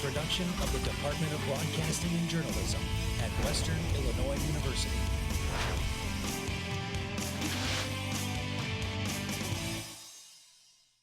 production of the Department of Broadcasting and Journalism at Western Illinois University.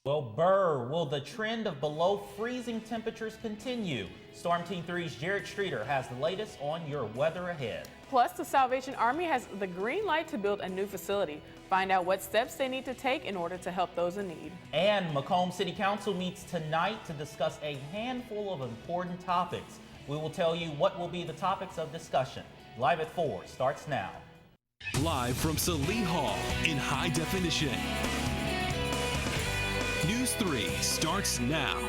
Well, Burr, will the trend of below freezing temperatures continue? Storm Team 3's Jared Streeter has the latest on your weather ahead. Plus, the Salvation Army has the green light to build a new facility. Find out what steps they need to take in order to help those in need. And Macomb City Council meets tonight to discuss a handful of important topics. We will tell you what will be the topics of discussion. Live at 4 starts now. Live from Salee Hall in high definition. News 3 starts now.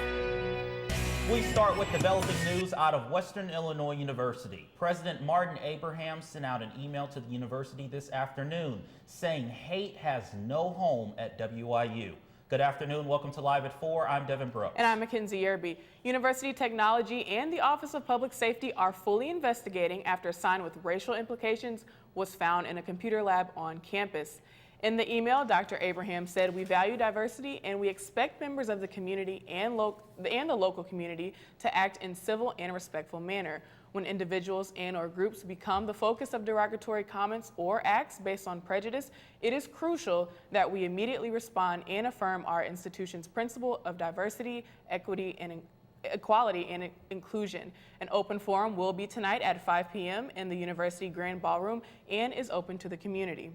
We start with developing news out of Western Illinois University. President Martin Abraham sent out an email to the university this afternoon saying hate has no home at WIU. Good afternoon. Welcome to Live at 4. I'm Devin Brooks. And I'm Mackenzie Yerby. University Technology and the Office of Public Safety are fully investigating after a sign with racial implications was found in a computer lab on campus. In the email, Dr. Abraham said, "We value diversity and we expect members of the community and the local community to act in civil and respectful manner. When individuals and or groups become the focus of derogatory comments or acts based on prejudice, it is crucial that we immediately respond and affirm our institution's principle of diversity, equity, and equality and inclusion." An open forum will be tonight at 5 p.m. in the University Grand Ballroom and is open to the community.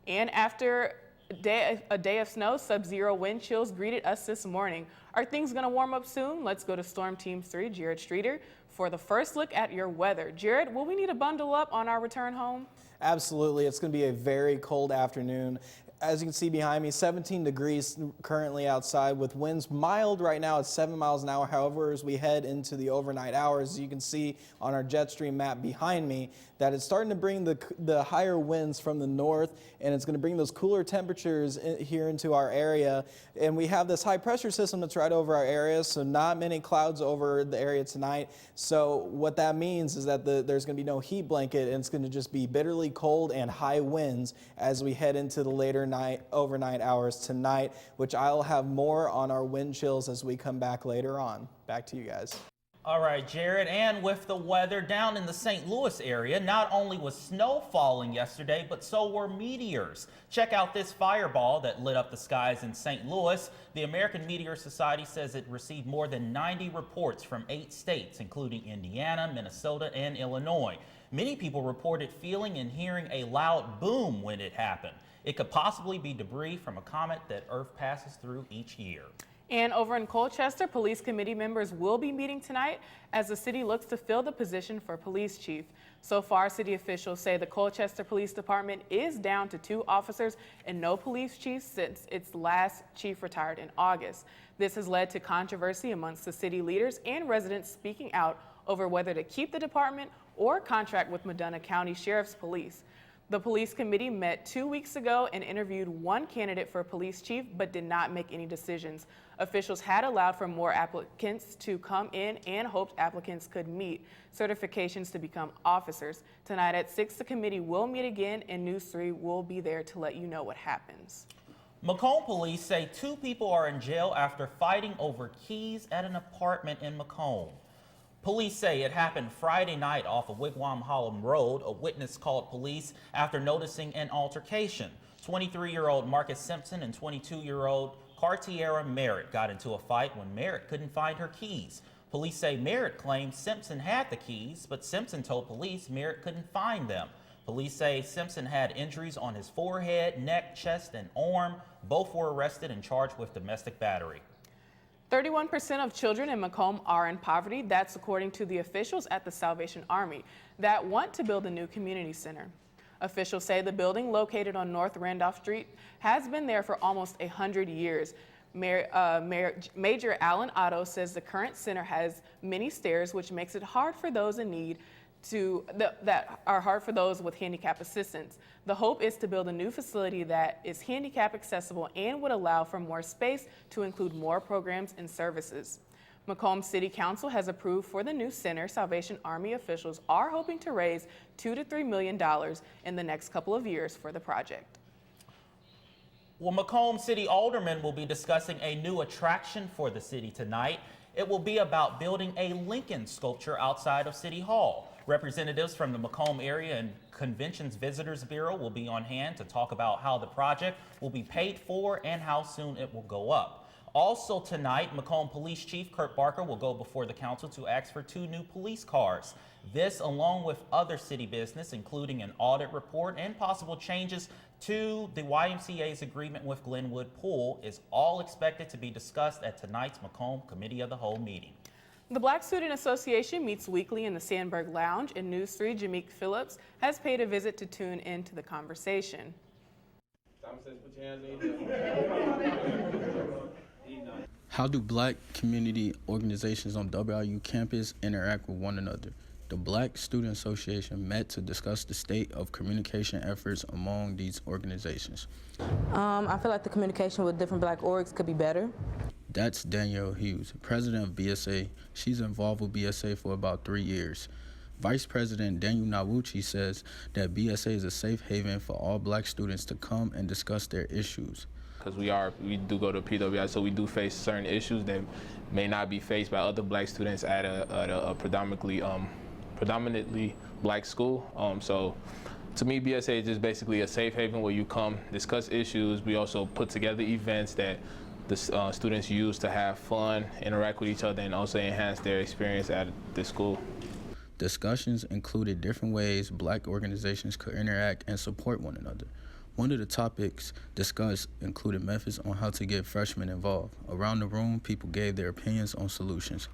And after a day of snow, sub-zero wind chills greeted us this morning. Are things going to warm up soon? Let's go to Storm Team 3, Jared Streeter, for the first look at your weather. Jared, will we need to bundle up on our return home? Absolutely. It's going to be a very cold afternoon. As you can see behind me, 17 degrees currently outside with winds mild right now at 7 miles an hour. However, as we head into the overnight hours, you can see on our jet stream map behind me that it's starting to bring the higher winds from the north, and it's going to bring those cooler temperatures here into our area. And we have this high pressure system that's right over our area, so not many clouds over the area tonight. So what that means is that there's going to be no heat blanket, and it's going to just be bitterly cold and high winds as we head into the overnight hours tonight, which I'll have more on our wind chills as we come back later on. Back to you guys. All right, Jared, and with the weather down in the St. Louis area, not only was snow falling yesterday, but so were meteors. Check out this fireball that lit up the skies in St. Louis. The American Meteor Society says it received more than 90 reports from 8 states, including Indiana, Minnesota, and Illinois. Many people reported feeling and hearing a loud boom when it happened. It could possibly be debris from a comet that Earth passes through each year. And over in Colchester, police committee members will be meeting tonight as the city looks to fill the position for police chief. So far, city officials say the Colchester Police Department is down to 2 officers and no police chief since its last chief retired in August. This has led to controversy amongst the city leaders and residents speaking out over whether to keep the department or contract with Medina County Sheriff's Police. The police committee met 2 weeks ago and interviewed 1 candidate for police chief, but did not make any decisions. Officials had allowed for more applicants to come in and hoped applicants could meet certifications to become officers. Tonight at 6, the committee will meet again, and News 3 will be there to let you know what happens. Macomb police say 2 people are in jail after fighting over keys at an apartment in Macomb. Police say it happened Friday night off of Wigwam Hollow Road. A witness called police after noticing an altercation. 23-year-old Marcus Simpson and 22-year-old Cartiera Merritt got into a fight when Merritt couldn't find her keys. Police say Merritt claimed Simpson had the keys, but Simpson told police Merritt couldn't find them. Police say Simpson had injuries on his forehead, neck, chest, and arm. Both were arrested and charged with domestic battery. 31% of children in Macomb are in poverty. That's according to the officials at the Salvation Army that want to build a new community center. Officials say the building located on North Randolph Street has been there for almost 100 years. Major Alan Otto says the current center has many stairs, which makes it hard for those in need that are hard for those with handicap assistance. The hope is to build a new facility that is handicap accessible and would allow for more space to include more programs and services. Macomb City Council has approved for the new center. Salvation Army officials are hoping to raise $2 to $3 million in the next couple of years for the project. Well, Macomb City Aldermen will be discussing a new attraction for the city tonight. It will be about building a Lincoln sculpture outside of City Hall. Representatives from the Macomb Area and Conventions Visitors Bureau will be on hand to talk about how the project will be paid for and how soon it will go up. Also tonight, Macomb Police Chief Kurt Barker will go before the council to ask for 2 new police cars. This, along with other city business, including an audit report and possible changes to the YMCA's agreement with Glenwood Pool, is all expected to be discussed at tonight's Macomb Committee of the Whole meeting. The Black Student Association meets weekly in the Sandberg Lounge, and News 3 Jameek Phillips has paid a visit to tune into the conversation. How do Black community organizations on WIU campus interact with one another? The Black Student Association met to discuss the state of communication efforts among these organizations. I feel like the communication with different Black orgs could be better. That's Danielle Hughes, president of BSA. She's involved with BSA for about 3 years. Vice President Daniel Nawuchi says that BSA is a safe haven for all Black students to come and discuss their issues. Because we do go to PWI, so we do face certain issues that may not be faced by other Black students at a predominantly Black school. So to me, BSA is just basically a safe haven where you come, discuss issues. We also put together events that the students use to have fun, interact with each other, and also enhance their experience at the school. Discussions included different ways Black organizations could interact and support one another. One of the topics discussed included methods on how to get freshmen involved. Around the room, people gave their opinions on solutions.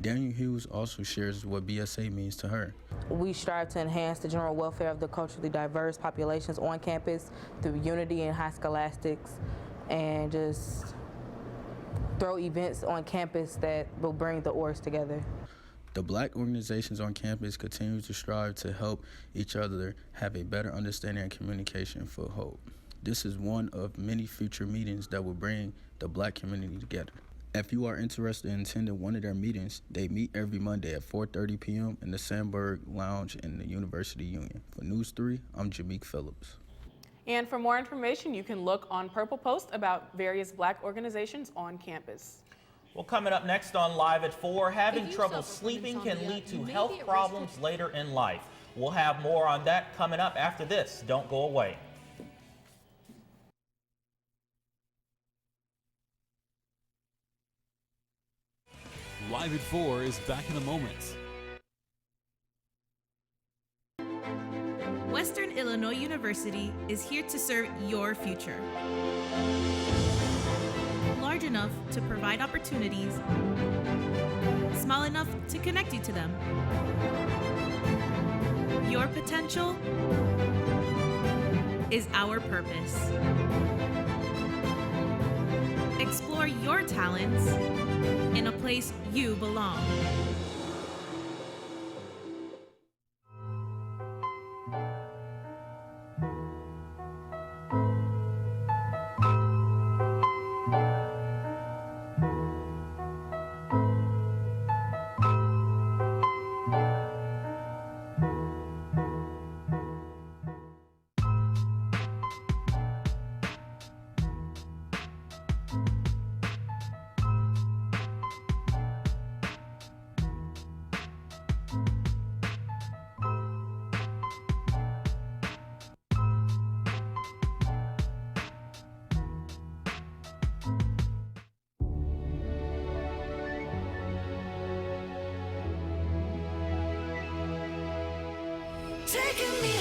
Daniel Hughes also shares what BSA means to her. We strive to enhance the general welfare of the culturally diverse populations on campus through unity and high scholastics, and just throw events on campus that will bring the orgs together. The Black organizations on campus continue to strive to help each other have a better understanding and communication for hope. This is one of many future meetings that will bring the Black community together. If you are interested in attending one of their meetings, they meet every Monday at 4:30 p.m. in the Sandberg Lounge in the University Union. For News 3, I'm Jameek Phillips. And for more information, you can look on Purple Post about various Black organizations on campus. Well, coming up next on Live at 4, having trouble sleeping can lead to health problems later in life. We'll have more on that coming up after this. Don't go away. Live at 4 is back in a moment. Western Illinois University is here to serve your future. Large enough to provide opportunities, small enough to connect you to them. Your potential is our purpose. Explore your talents in a place you belong. Taking me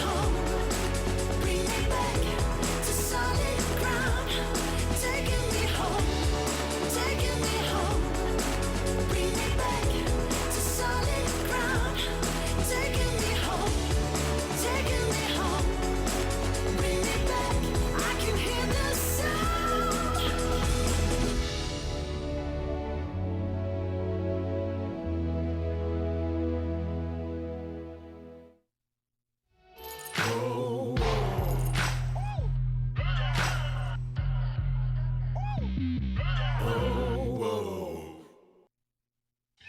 home, bring me back to solid ground. Taking me home, bring me back to solid ground. Taking me home, bring me back. I can hear the sound.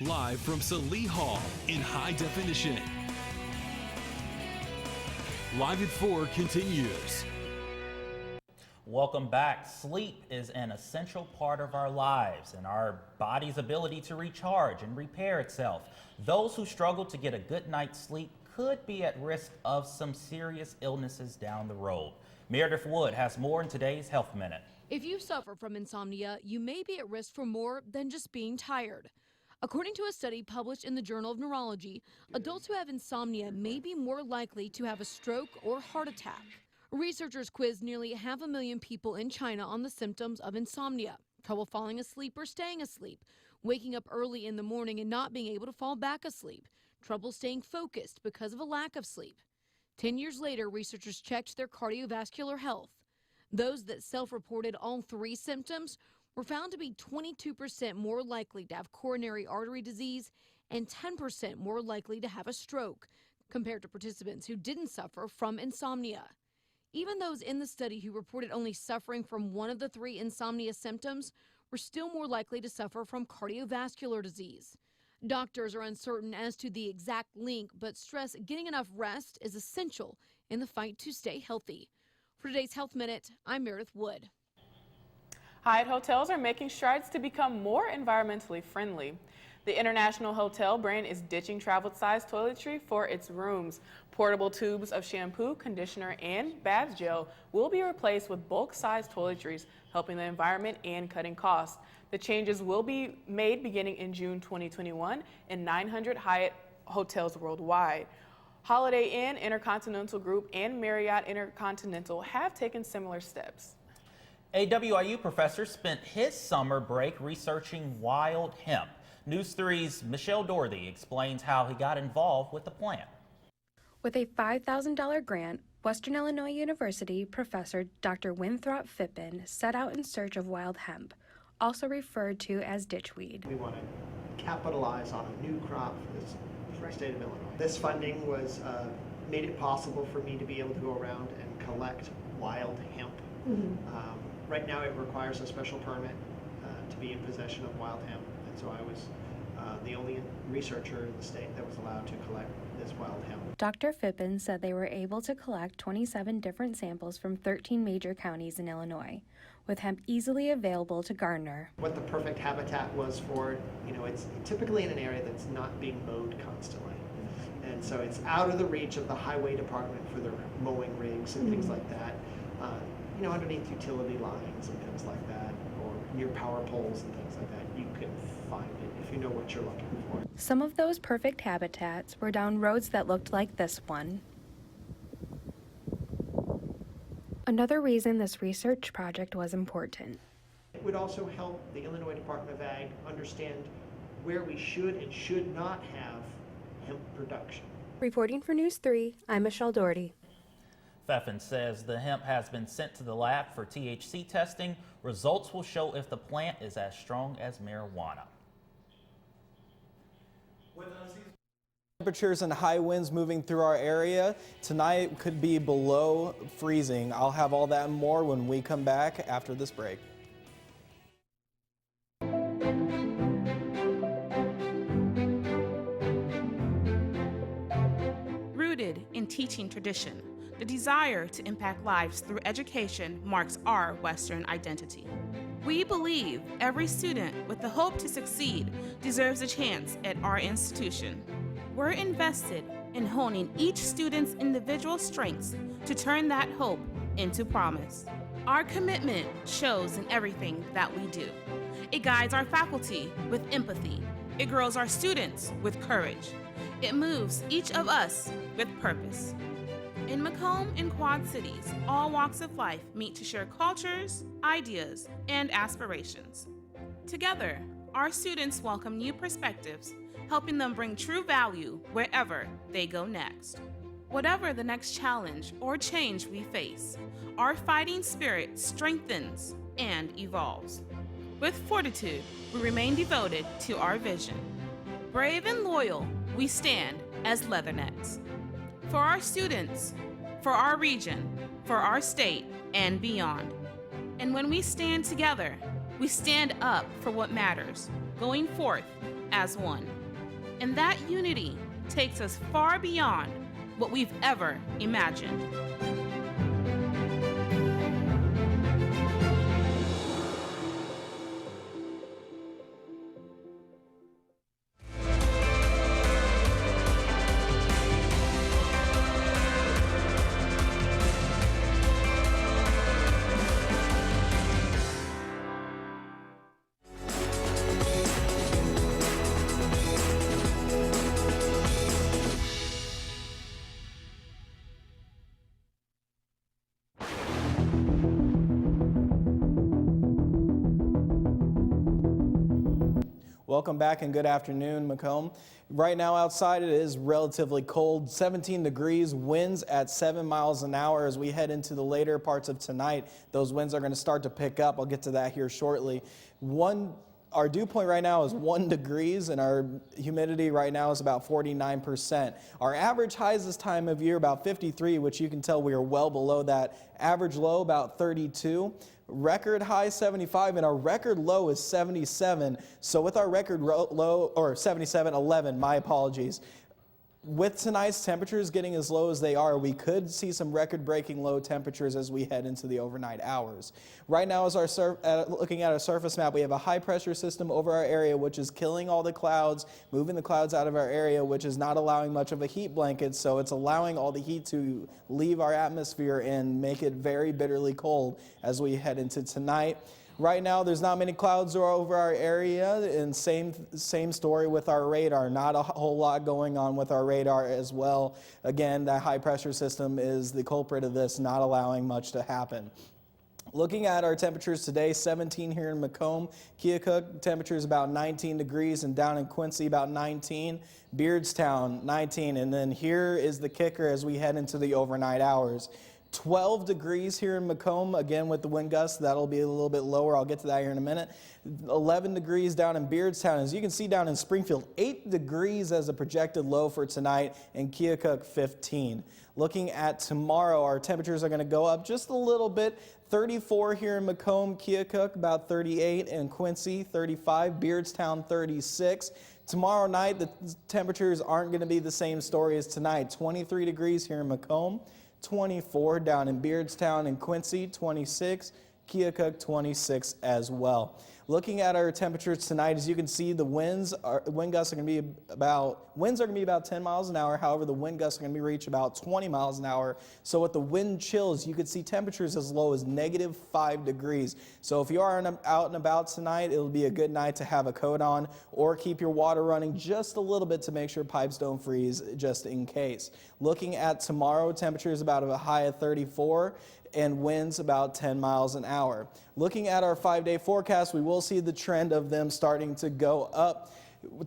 Live from Salee Hall in high definition. Live at 4 continues. Welcome back. Sleep is an essential part of our lives and our body's ability to recharge and repair itself. Those who struggle to get a good night's sleep could be at risk of some serious illnesses down the road. Meredith Wood has more in today's Health Minute. If you suffer from insomnia, you may be at risk for more than just being tired. According to a study published in the Journal of Neurology, adults who have insomnia may be more likely to have a stroke or heart attack. Researchers quizzed nearly 500,000 people in China on the symptoms of insomnia: trouble falling asleep or staying asleep, waking up early in the morning and not being able to fall back asleep, trouble staying focused because of a lack of sleep. 10 years later, researchers checked their cardiovascular health. Those that self-reported all three symptoms were found to be 22% more likely to have coronary artery disease and 10% more likely to have a stroke, compared to participants who didn't suffer from insomnia. Even those in the study who reported only suffering from one of the three insomnia symptoms were still more likely to suffer from cardiovascular disease. Doctors are uncertain as to the exact link, but stress getting enough rest is essential in the fight to stay healthy. For today's Health Minute, I'm Meredith Wood. Hyatt hotels are making strides to become more environmentally friendly. The International Hotel brand is ditching travel-sized toiletry for its rooms. Portable tubes of shampoo, conditioner, and bath gel will be replaced with bulk-sized toiletries, helping the environment and cutting costs. The changes will be made beginning in June 2021 in 900 Hyatt hotels worldwide. Holiday Inn, Intercontinental Group, and Marriott Intercontinental have taken similar steps. A WIU professor spent his summer break researching wild hemp. NEWS3's Michelle Dorothy explains how he got involved with the plant. With a $5,000 grant, Western Illinois University professor Dr. Winthrop Phippen set out in search of wild hemp, also referred to as ditchweed. We want to capitalize on a new crop for the state of Illinois. This funding was made it possible for me to be able to go around and collect wild hemp. Right now it requires a special permit to be in possession of wild hemp, and so I was the only researcher in the state that was allowed to collect this wild hemp. Dr. Phippen said they were able to collect 27 different samples from 13 major counties in Illinois, with hemp easily available to garner. What the perfect habitat was for, it's typically in an area that's not being mowed constantly. And so it's out of the reach of the highway department for their mowing rigs and things like that. Underneath utility lines and things like that, or near power poles and things like that, you can find it if you know what you're looking for. Some of those perfect habitats were down roads that looked like this one. Another reason this research project was important. It would also help the Illinois Department of Ag understand where we should and should not have hemp production. Reporting for NEWS3, I'm Michelle Doherty. Pfeffen says the hemp has been sent to the lab for THC testing. Results will show if the plant is as strong as marijuana. Temperatures and high winds moving through our area tonight could be below freezing. I'll have all that and more when we come back after this break. Rooted in teaching tradition, the desire to impact lives through education marks our Western identity. We believe every student with the hope to succeed deserves a chance at our institution. We're invested in honing each student's individual strengths to turn that hope into promise. Our commitment shows in everything that we do. It guides our faculty with empathy. It grows our students with courage. It moves each of us with purpose. In Macomb and Quad Cities, all walks of life meet to share cultures, ideas, and aspirations. Together, our students welcome new perspectives, helping them bring true value wherever they go next. Whatever the next challenge or change we face, our fighting spirit strengthens and evolves. With fortitude, we remain devoted to our vision. Brave and loyal, we stand as Leathernecks. For our students, for our region, for our state, and beyond. And when we stand together, we stand up for what matters, going forth as one. And that unity takes us far beyond what we've ever imagined. Welcome back and good afternoon, Macomb. Right now outside it is relatively cold, 17 degrees, winds at 7 miles an hour. As we head into the later parts of tonight, those winds are going to start to pick up. I'll get to that here shortly. Our dew point right now is 1 degrees and our humidity right now is about 49%. Our average highs this time of year about 53, which you can tell we are well below that. Average low about 32. Record high 75 and our record low is 77. So with our record low, or 77.11, my apologies. With tonight's temperatures getting as low as they are, we could see some record-breaking low temperatures as we head into the overnight hours. Right now, as looking at our surface map, we have a high-pressure system over our area, which is killing all the clouds, moving the clouds out of our area, which is not allowing much of a heat blanket, so it's allowing all the heat to leave our atmosphere and make it very bitterly cold as we head into tonight. Right now, there's not many clouds over our area, and same story with our radar. Not a whole lot going on with our radar as well. Again, that high pressure system is the culprit of this, not allowing much to happen. Looking at our temperatures today, 17 here in Macomb. Keokuk, temperatures about 19 degrees, and down in Quincy, about 19. Beardstown, 19. And then here is the kicker as we head into the overnight hours. 12 degrees here in Macomb, again with the wind gusts, that'll be a little bit lower. I'll get to that here in a minute. 11 degrees down in Beardstown. As you can see down in Springfield, 8 degrees as a projected low for tonight, and Keokuk 15. Looking at tomorrow, our temperatures are going to go up just a little bit. 34 here in Macomb, Keokuk about 38, and Quincy 35, Beardstown 36. Tomorrow night, the temperatures aren't going to be the same story as tonight. 23 degrees here in Macomb. 24 down in Beardstown and Quincy, 26, Keokuk 26 as well. Looking at our temperatures tonight, as you can see, the wind gusts are going to be about 10 miles an hour. However, the wind gusts are going to reach about 20 miles an hour. So with the wind chills, you could see temperatures as low as -5 degrees. So if you are out and about tonight, it'll be a good night to have a coat on or keep your water running just a little bit to make sure pipes don't freeze just in case. Looking at tomorrow, temperatures about a high of 34 and winds about 10 miles an hour. Looking at our 5-day forecast, we will see the trend of them starting to go up.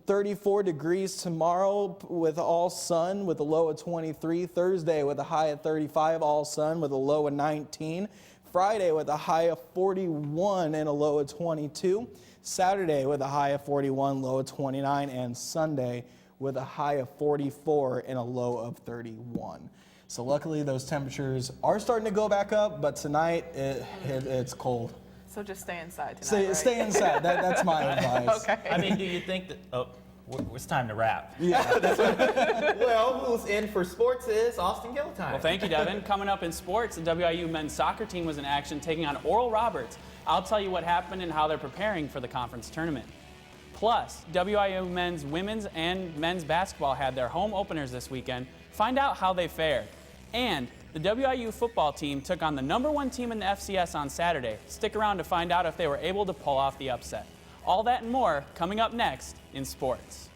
34 degrees tomorrow with all sun with a low of 23. Thursday with a high of 35, all sun with a low of 19. Friday with a high of 41 and a low of 22. Saturday with a high of 41, low of 29. And Sunday with a high of 44 and a low of 31. So luckily those temperatures are starting to go back up, but tonight it's cold. So just stay inside tonight, right? Stay inside. That's my advice. Okay. I mean, do you think that, it's time to wrap. Yeah. Well, who's in for sports is Austin Giltime. Well, thank you, Devin. Coming up in sports, the WIU men's soccer team was in action taking on Oral Roberts. I'll tell you what happened and how they're preparing for the conference tournament. Plus, WIU men's, women's, and men's basketball had their home openers this weekend. Find out how they fared. And the WIU football team took on the #1 team in the FCS on Saturday. Stick around to find out if they were able to pull off the upset. All that and more coming up next in sports.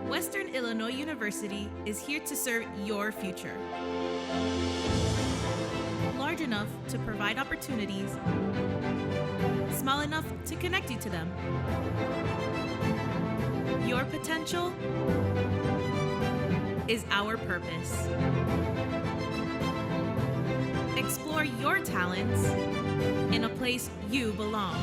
Western Illinois University is here to serve your future. Large enough to provide opportunities, small enough to connect you to them. Your potential is our purpose. Explore your talents in a place you belong.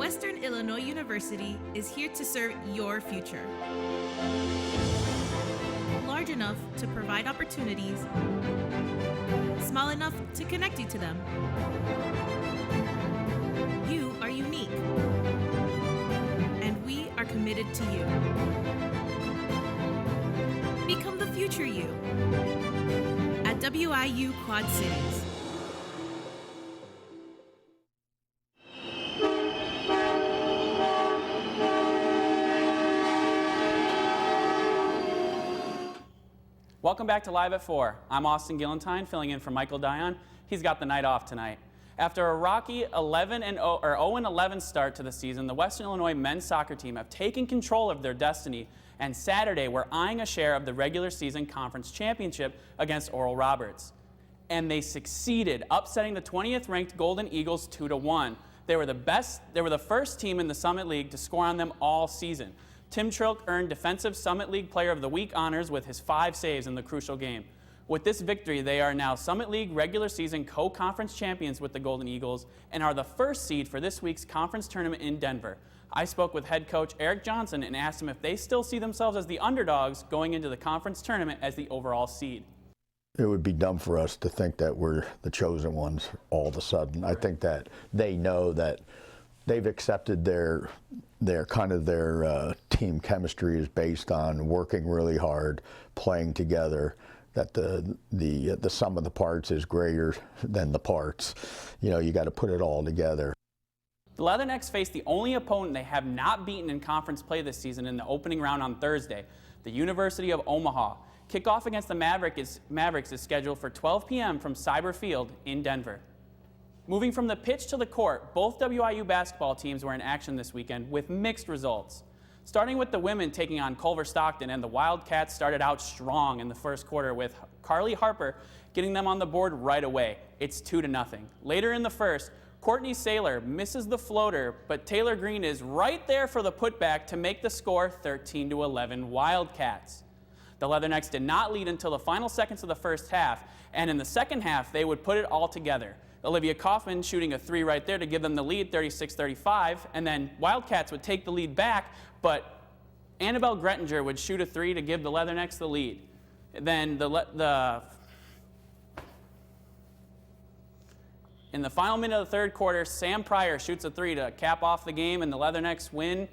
Western Illinois University is here to serve your future. Large enough to provide opportunities, small enough to connect you to them. You are unique, and we are committed to you. Become the future you at WIU Quad Cities. Welcome back to Live at 4. I'm Austin Gillentine, filling in for Michael Dion. He's got the night off tonight. After a rocky 0-11 start to the season, the Western Illinois men's soccer team have taken control of their destiny, and Saturday we're eyeing a share of the regular season conference championship against Oral Roberts. And they succeeded, upsetting the 20th ranked Golden Eagles 2-1. They were the first team in the Summit League to score on them all season. Tim Trilk earned Defensive Summit League Player of the Week honors with his 5 saves in the crucial game. With this victory, they are now Summit League regular season co-conference champions with the Golden Eagles and are the first seed for this week's conference tournament in Denver. I spoke with head coach Eric Johnson and asked him if they still see themselves as the underdogs going into the conference tournament as the overall seed. It would be dumb for us to think that we're the chosen ones all of a sudden. I think that they know that they've accepted their team chemistry is based on working really hard, playing together, that the sum of the parts is greater than the parts. You know, you got to put it all together. The Leathernecks face the only opponent they have not beaten in conference play this season in the opening round on Thursday, the University of Omaha. Kickoff against the Mavericks is scheduled for 12 p.m. from Cyber Field in Denver. Moving from the pitch to the court, both WIU basketball teams were in action this weekend with mixed results. Starting with the women taking on Culver Stockton, and the Wildcats started out strong in the first quarter with Carly Harper getting them on the board right away. It's 2-0. Later in the first, Courtney Saylor misses the floater, but Taylor Green is right there for the putback to make the score 13-11 Wildcats. The Leathernecks did not lead until the final seconds of the first half, and in the second half, they would put it all together. Olivia Kaufman shooting a 3 right there to give them the lead, 36-35, and then Wildcats would take the lead back, but Annabelle Grettinger would shoot a 3 to give the Leathernecks the lead. Then in the final minute of the third quarter, Sam Pryor shoots a 3 to cap off the game, and the Leathernecks win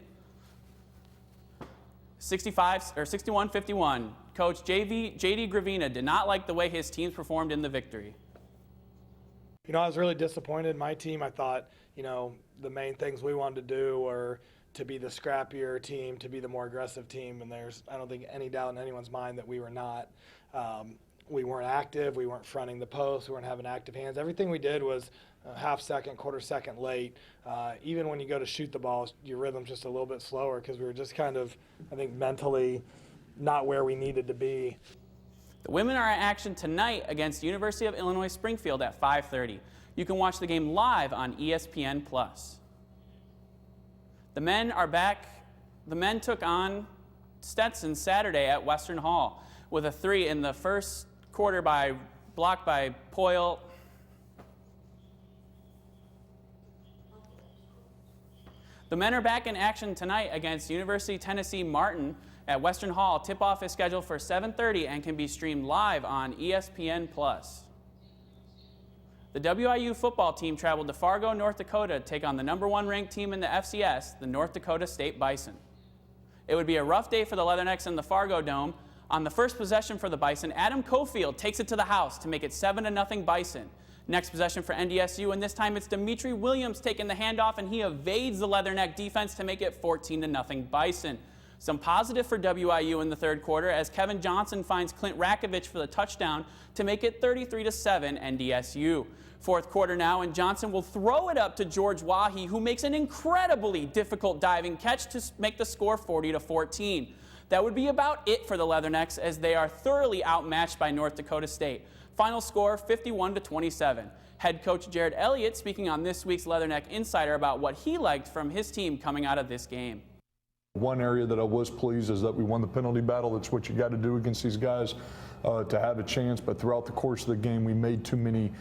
61-51. Coach J.D. Gravina did not like the way his teams performed in the victory. You know, I was really disappointed in my team. I thought, you know, the main things we wanted to do were to be the scrappier team, to be the more aggressive team, and there's, I don't think, any doubt in anyone's mind that we were not. We weren't active, we weren't fronting the post, we weren't having active hands. Everything we did was a half second, quarter second late. Even when you go to shoot the ball, your rhythm's just a little bit slower because we were just kind of, I think, mentally not where we needed to be. The women are in action tonight against University of Illinois Springfield at 5:30. You can watch the game live on ESPN+. The men are back. The men took on Stetson Saturday at Western Hall with a 3 in the first quarter blocked by Poyle. The men are back in action tonight against University of Tennessee Martin at Western Hall. Tip-off is scheduled for 7:30 and can be streamed live on ESPN+. The WIU football team traveled to Fargo, North Dakota to take on the #1 ranked team in the FCS, the North Dakota State Bison. It would be a rough day for the Leathernecks in the Fargo Dome. On the first possession for the Bison, Adam Cofield takes it to the house to make it 7-0 Bison. Next possession for NDSU, and this time it's Dimitri Williams taking the handoff, and he evades the Leatherneck defense to make it 14-0 Bison. Some positive for WIU in the third quarter as Kevin Johnson finds Clint Rakovich for the touchdown to make it 33-7 NDSU. Fourth quarter now, and Johnson will throw it up to George Wahi, who makes an incredibly difficult diving catch to make the score 40-14. That would be about it for the Leathernecks as they are thoroughly outmatched by North Dakota State. Final score 51-27. Head coach Jared Elliott speaking on this week's Leatherneck Insider about what he liked from his team coming out of this game. One area that I was pleased is that we won the penalty battle. That's what you got to do against these guys. to have a chance, but throughout the course of the game, we made too many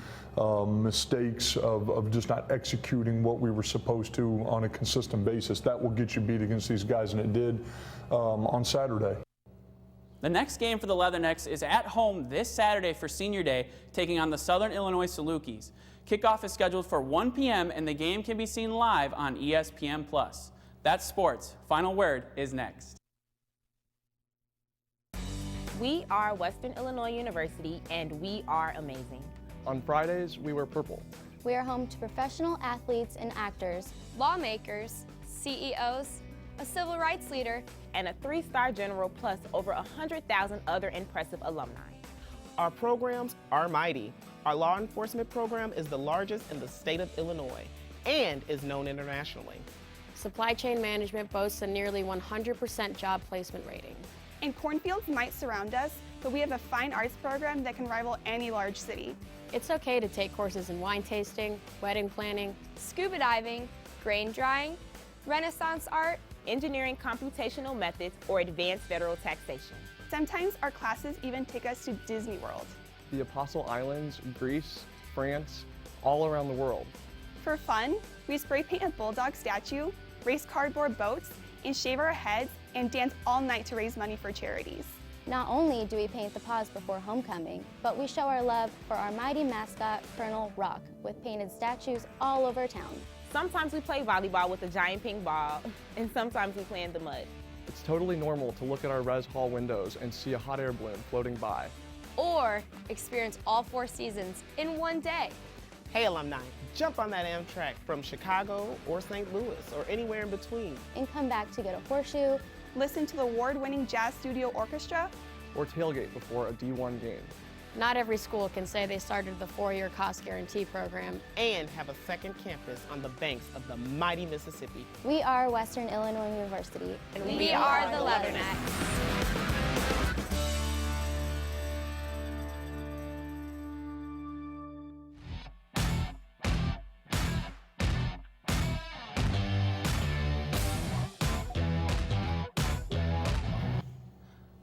mistakes of just not executing what we were supposed to on a consistent basis. That will get you beat against these guys, and it did on Saturday. The next game for the Leathernecks is at home this Saturday for Senior Day, taking on the Southern Illinois Salukis. Kickoff is scheduled for 1 p.m. and the game can be seen live on ESPN+. That's sports. Final word is next. We are Western Illinois University, and we are amazing. On Fridays, we wear purple. We are home to professional athletes and actors, lawmakers, CEOs, a civil rights leader, and a 3-star general, plus over 100,000 other impressive alumni. Our programs are mighty. Our law enforcement program is the largest in the state of Illinois and is known internationally. Supply chain management boasts a nearly 100% job placement rating. And cornfields might surround us, but we have a fine arts program that can rival any large city. It's okay to take courses in wine tasting, wedding planning, scuba diving, grain drying, Renaissance art, engineering computational methods, or advanced federal taxation. Sometimes our classes even take us to Disney World. The Apostle Islands, Greece, France, all around the world. For fun, we spray paint a bulldog statue, race cardboard boats, and shave our heads and dance all night to raise money for charities. Not only do we paint the paws before homecoming, but we show our love for our mighty mascot, Colonel Rock, with painted statues all over town. Sometimes we play volleyball with a giant ping ball, and sometimes we play in the mud. It's totally normal to look at our res hall windows and see a hot air balloon floating by. Or experience all 4 seasons in one day. Hey alumni, jump on that Amtrak from Chicago or St. Louis or anywhere in between. And come back to get a horseshoe, listen to the award-winning Jazz Studio Orchestra, or tailgate before a D1 game. Not every school can say they started the 4-year cost guarantee program and have a second campus on the banks of the mighty Mississippi. We are Western Illinois University, and we are the Leathernecks.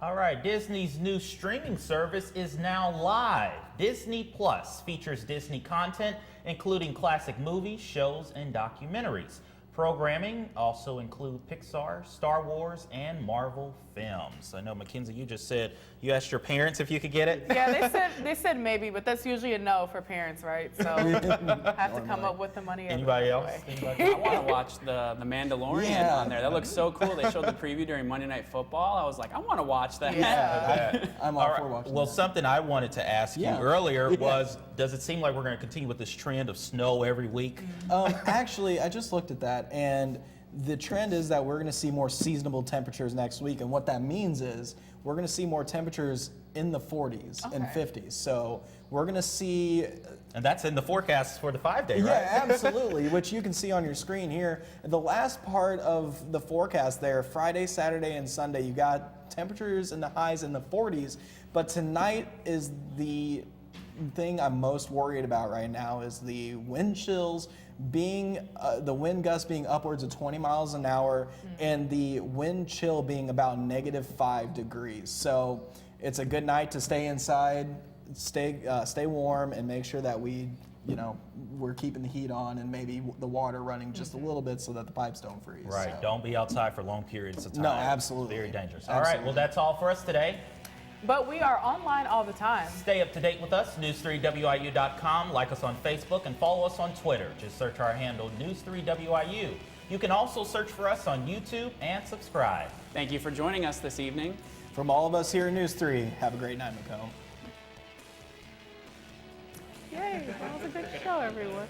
All right, Disney's new streaming service is now live. Disney Plus features Disney content, including classic movies, shows, and documentaries. Programming also include Pixar, Star Wars, and Marvel films. I know, Mackenzie, you just said you asked your parents if you could get it. Yeah, they said maybe, but that's usually a no for parents, right? So have to come up with the money. Anybody else? I want to watch the Mandalorian on there. That looks so cool. They showed the preview during Monday Night Football. I was like, I want to watch that. Yeah, I'm all for watching Well, that. something I wanted to ask you earlier was, does it seem like we're going to continue with this trend of snow every week? Actually, I just looked at that, and the trend is that we're going to see more seasonable temperatures next week, and what that means is we're going to see more temperatures in the 40s and 50s. So we're going to see... And that's in the forecast for the 5-day, right? Yeah, absolutely, which you can see on your screen here. The last part of the forecast there, Friday, Saturday, and Sunday, you got temperatures in the highs in the 40s, but tonight is the thing I'm most worried about right now is the wind chills being, the wind gusts being upwards of 20 miles an hour and the wind chill being about -5 degrees. So it's a good night to stay inside, stay warm, and make sure that we're keeping the heat on and maybe the water running just a little bit so that the pipes don't freeze. Right, So. don't be outside for long periods of time. No, absolutely. Very dangerous. Absolutely. All right, well, that's all for us today. But we are online all the time. Stay up to date with us, news3wiu.com. Like us on Facebook and follow us on Twitter. Just search our handle, News3WIU. You can also search for us on YouTube and subscribe. Thank you for joining us this evening. From all of us here at News 3, have a great night, Macomb. Yay, that was a good show, everyone.